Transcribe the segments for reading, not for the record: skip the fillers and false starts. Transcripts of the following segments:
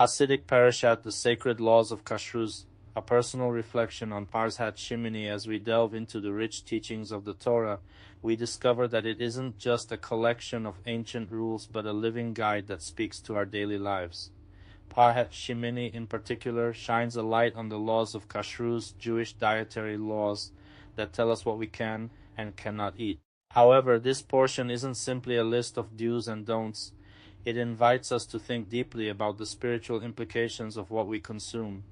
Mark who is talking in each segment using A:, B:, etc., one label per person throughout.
A: Chassidic Parashat, the sacred laws of Kashrus, a personal reflection on Parashat Shemini. As we delve into the rich teachings of the Torah, we discover that it isn't just a collection of ancient rules but a living guide that speaks to our daily lives. Parashat Shemini in particular shines a light on the laws of Kashrus, Jewish dietary laws that tell us what we can and cannot eat. However, this portion isn't simply a list of do's and don'ts. It invites us to think deeply about the spiritual implications of what we consume.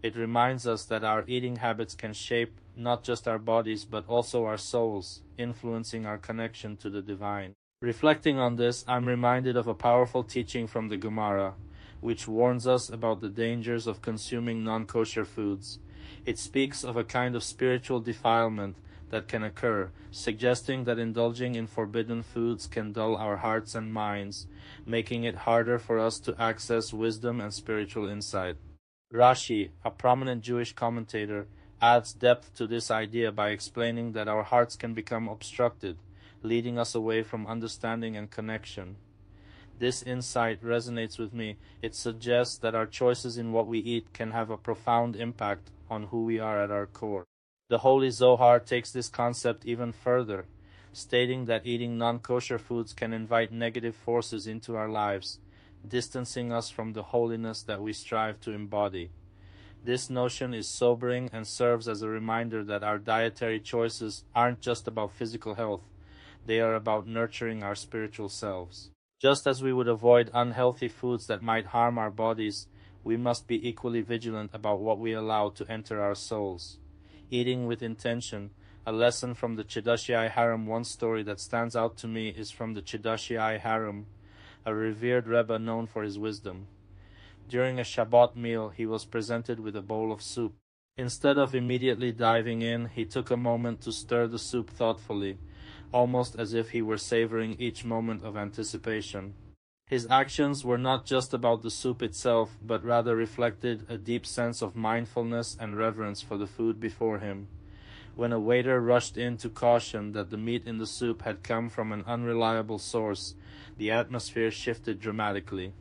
A: It reminds us that our eating habits can shape not just our bodies but also our souls, influencing our connection to the divine. Reflecting on this, I'm reminded of a powerful teaching from the Gemara, which warns us about the dangers of consuming non-kosher foods. It speaks of a kind of spiritual defilement that can occur, suggesting that indulging in forbidden foods can dull our hearts and minds, making it harder for us to access wisdom and spiritual insight. Rashi, a prominent Jewish commentator, adds depth to this idea by explaining that our hearts can become obstructed, leading us away from understanding and connection. This insight resonates with me. It suggests that our choices in what we eat can have a profound impact on who we are at our core. The Holy Zohar takes this concept even further, stating that eating non-kosher foods can invite negative forces into our lives, distancing us from the holiness that we strive to embody. This notion is sobering and serves as a reminder that our dietary choices aren't just about physical health, they are about nurturing our spiritual selves. Just as we would avoid unhealthy foods that might harm our bodies, we must be equally vigilant about what we allow to enter our souls. Eating with intention, a lesson from the Chassidic Harem. One story that stands out to me is from the Chassidic Harem, a revered Rebbe known for his wisdom. During a Shabbat meal, he was presented with a bowl of soup. Instead of immediately diving in, he took a moment to stir the soup thoughtfully, almost as if he were savoring each moment of anticipation. His actions were not just about the soup itself, but rather reflected a deep sense of mindfulness and reverence for the food before him. When a waiter rushed in to caution that the meat in the soup had come from an unreliable source, the atmosphere shifted dramatically.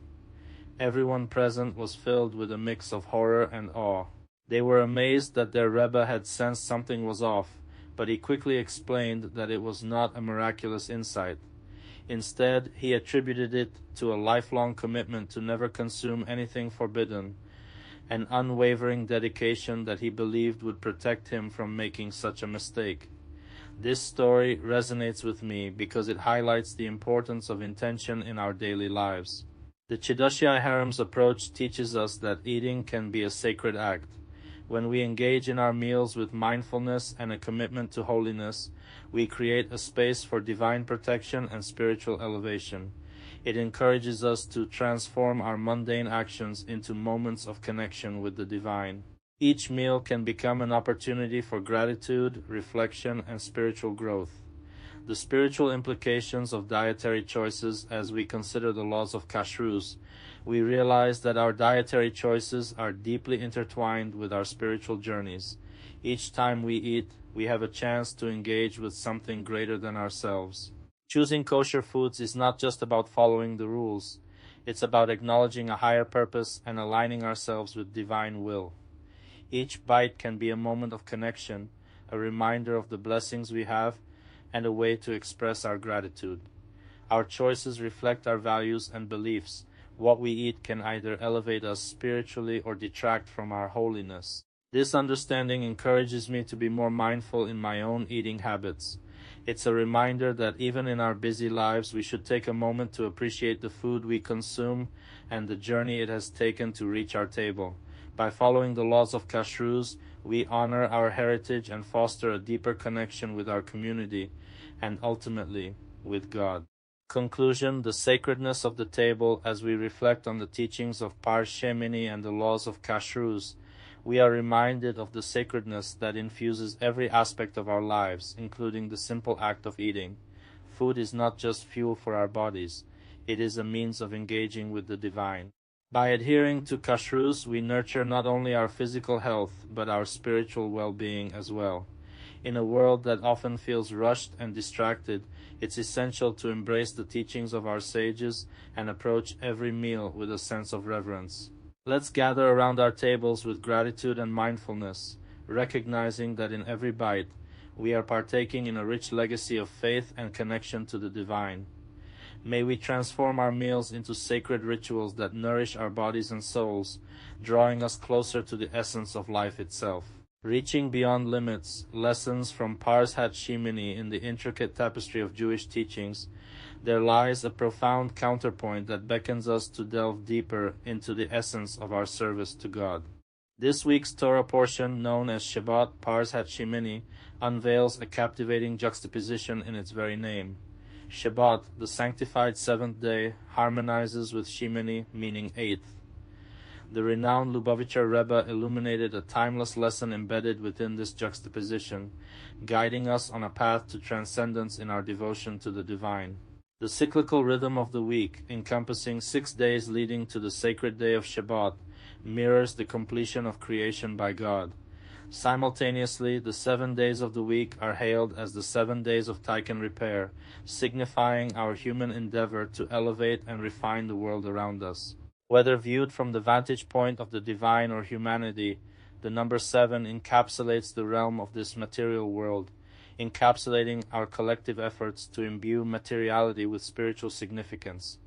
A: Everyone present was filled with a mix of horror and awe. They were amazed that their Rebbe had sensed something was off, but he quickly explained that it was not a miraculous insight. Instead, he attributed it to a lifelong commitment to never consume anything forbidden, an unwavering dedication that he believed would protect him from making such a mistake. This story resonates with me because it highlights the importance of intention in our daily lives. The Chassidic Harem's approach teaches us that eating can be a sacred act. When we engage in our meals with mindfulness and a commitment to holiness, we create a space for divine protection and spiritual elevation. It encourages us to transform our mundane actions into moments of connection with the divine. Each meal can become an opportunity for gratitude, reflection, and spiritual growth. The spiritual implications of dietary choices. As we consider the laws of Kashrus, we realize that our dietary choices are deeply intertwined with our spiritual journeys. Each time we eat, we have a chance to engage with something greater than ourselves. Choosing kosher foods is not just about following the rules. It's about acknowledging a higher purpose and aligning ourselves with divine will. Each bite can be a moment of connection, a reminder of the blessings we have, and a way to express our gratitude. Our choices reflect our values and beliefs. What we eat can either elevate us spiritually or detract from our holiness. This understanding encourages me to be more mindful in my own eating habits. It's a reminder that even in our busy lives, we should take a moment to appreciate the food we consume and the journey it has taken to reach our table. By following the laws of Kashrus, we honor our heritage and foster a deeper connection with our community and ultimately with God. Conclusion: the sacredness of the table. As we reflect on the teachings of Parashat Shemini and the laws of Kashrus, we are reminded of the sacredness that infuses every aspect of our lives, including the simple act of eating. Food is not just fuel for our bodies, it is a means of engaging with the divine. By adhering to Kashrus, we nurture not only our physical health, but our spiritual well-being as well. In a world that often feels rushed and distracted, it's essential to embrace the teachings of our sages and approach every meal with a sense of reverence. Let's gather around our tables with gratitude and mindfulness, recognizing that in every bite, we are partaking in a rich legacy of faith and connection to the divine. May we transform our meals into sacred rituals that nourish our bodies and souls, drawing us closer to the essence of life itself. Reaching beyond limits, lessons from Parashat Shemini in the intricate tapestry of Jewish teachings, there lies a profound counterpoint that beckons us to delve deeper into the essence of our service to God. This week's Torah portion, known as Shabbat Parashat Shemini, unveils a captivating juxtaposition in its very name. Shabbat, the sanctified seventh day, harmonizes with Shemini, meaning eighth. The renowned Lubavitcher Rebbe illuminated a timeless lesson embedded within this juxtaposition, guiding us on a path to transcendence in our devotion to the divine. The cyclical rhythm of the week, encompassing 6 days leading to the sacred day of Shabbat, mirrors the completion of creation by God. Simultaneously, the 7 days of the week are hailed as the 7 days of Tikkun repair, signifying our human endeavor to elevate and refine the world around us. Whether viewed from the vantage point of the divine or humanity, the number 7 encapsulates the realm of this material world, encapsulating our collective efforts to imbue materiality with spiritual significance.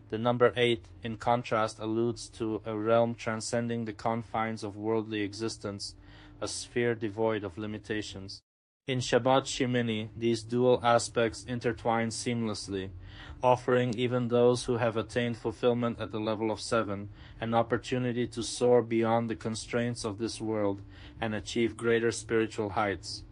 A: The number 8, in contrast, alludes to a realm transcending the confines of worldly existence, a sphere devoid of limitations. In Shabbat Shemini, these dual aspects intertwine seamlessly, offering even those who have attained fulfillment at the level of 7 an opportunity to soar beyond the constraints of this world and achieve greater spiritual heights.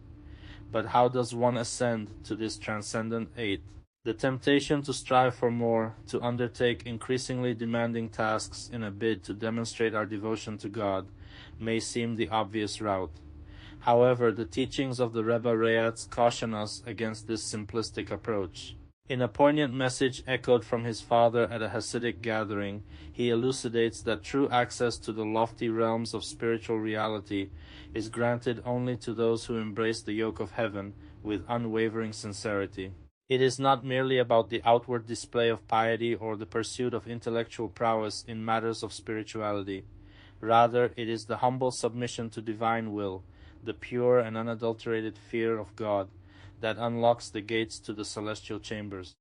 A: But how does one ascend to this transcendent 8? The temptation to strive for more, to undertake increasingly demanding tasks in a bid to demonstrate our devotion to God, may seem the obvious route. However, the teachings of the Rebbe Rayatz caution us against this simplistic approach. In a poignant message echoed from his father at a Chassidic gathering, he elucidates that true access to the lofty realms of spiritual reality is granted only to those who embrace the yoke of heaven with unwavering sincerity. It is not merely about the outward display of piety or the pursuit of intellectual prowess in matters of spirituality. Rather, it is the humble submission to divine will, the pure and unadulterated fear of God, that unlocks the gates to the celestial chambers.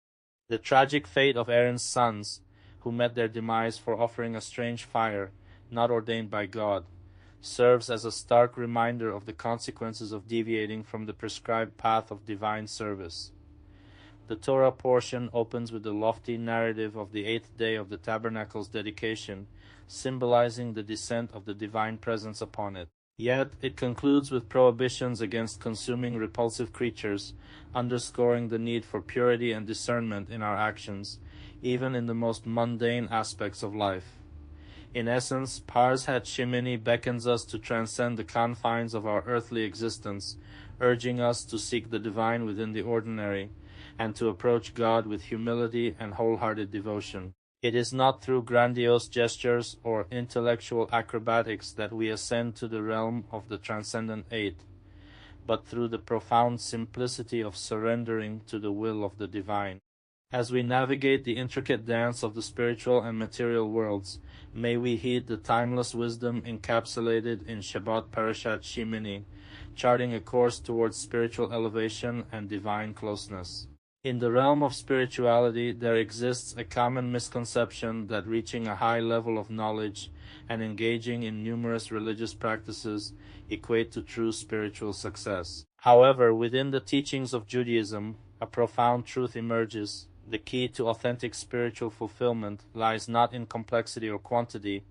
A: The tragic fate of Aaron's sons, who met their demise for offering a strange fire, not ordained by God, serves as a stark reminder of the consequences of deviating from the prescribed path of divine service. The Torah portion opens with the lofty narrative of the 8th day of the tabernacle's dedication, symbolizing the descent of the divine presence upon it. Yet it concludes with prohibitions against consuming repulsive creatures, underscoring the need for purity and discernment in our actions, even in the most mundane aspects of life. In essence, Parashat Shemini beckons us to transcend the confines of our earthly existence, urging us to seek the divine within the ordinary, and to approach God with humility and wholehearted devotion. It is not through grandiose gestures or intellectual acrobatics that we ascend to the realm of the transcendent 8, but through the profound simplicity of surrendering to the will of the divine. As we navigate the intricate dance of the spiritual and material worlds, may we heed the timeless wisdom encapsulated in Shabbat Parashat Shemini, charting a course towards spiritual elevation and divine closeness. In the realm of spirituality, there exists a common misconception that reaching a high level of knowledge and engaging in numerous religious practices equate to true spiritual success. However, within the teachings of Judaism, a profound truth emerges. The key to authentic spiritual fulfillment lies not in complexity or quantity,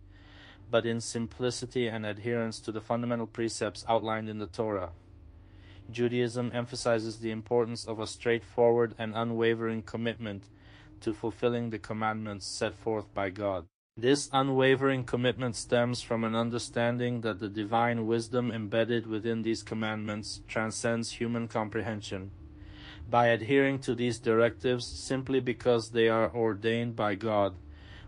A: but in simplicity and adherence to the fundamental precepts outlined in the Torah. Judaism emphasizes the importance of a straightforward and unwavering commitment to fulfilling the commandments set forth by God. This unwavering commitment stems from an understanding that the divine wisdom embedded within these commandments transcends human comprehension. By adhering to these directives simply because they are ordained by God,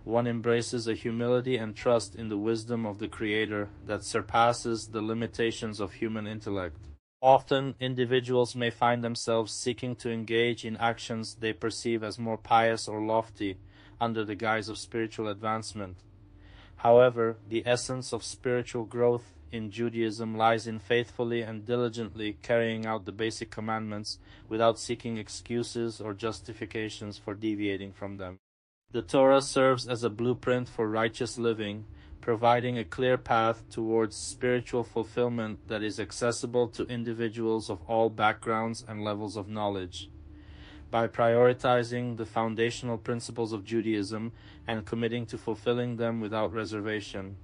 A: one embraces a humility and trust in the wisdom of the Creator that surpasses the limitations of human intellect. Often, individuals may find themselves seeking to engage in actions they perceive as more pious or lofty under the guise of spiritual advancement. However, the essence of spiritual growth in Judaism lies in faithfully and diligently carrying out the basic commandments without seeking excuses or justifications for deviating from them. The Torah serves as a blueprint for righteous living, providing a clear path towards spiritual fulfillment that is accessible to individuals of all backgrounds and levels of knowledge. By prioritizing the foundational principles of Judaism and committing to fulfilling them without reservation,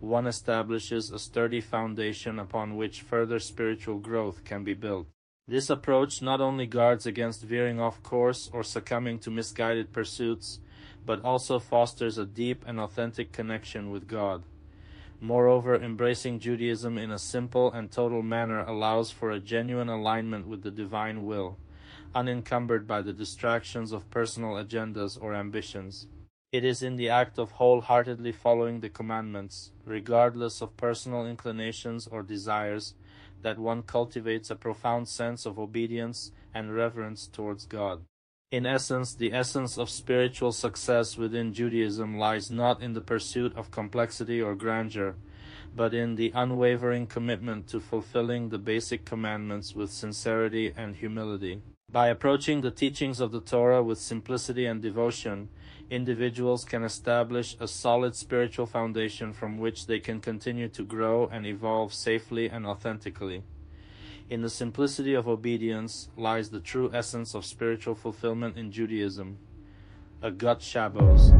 A: one establishes a sturdy foundation upon which further spiritual growth can be built. This approach not only guards against veering off course or succumbing to misguided pursuits, but also fosters a deep and authentic connection with God. Moreover, embracing Judaism in a simple and total manner allows for a genuine alignment with the divine will, unencumbered by the distractions of personal agendas or ambitions. It is in the act of wholeheartedly following the commandments, regardless of personal inclinations or desires, that one cultivates a profound sense of obedience and reverence towards God. In essence, the essence of spiritual success within Judaism lies not in the pursuit of complexity or grandeur, but in the unwavering commitment to fulfilling the basic commandments with sincerity and humility. By approaching the teachings of the Torah with simplicity and devotion, individuals can establish a solid spiritual foundation from which they can continue to grow and evolve safely and authentically. In the simplicity of obedience lies the true essence of spiritual fulfillment in Judaism. A gut Shabbos.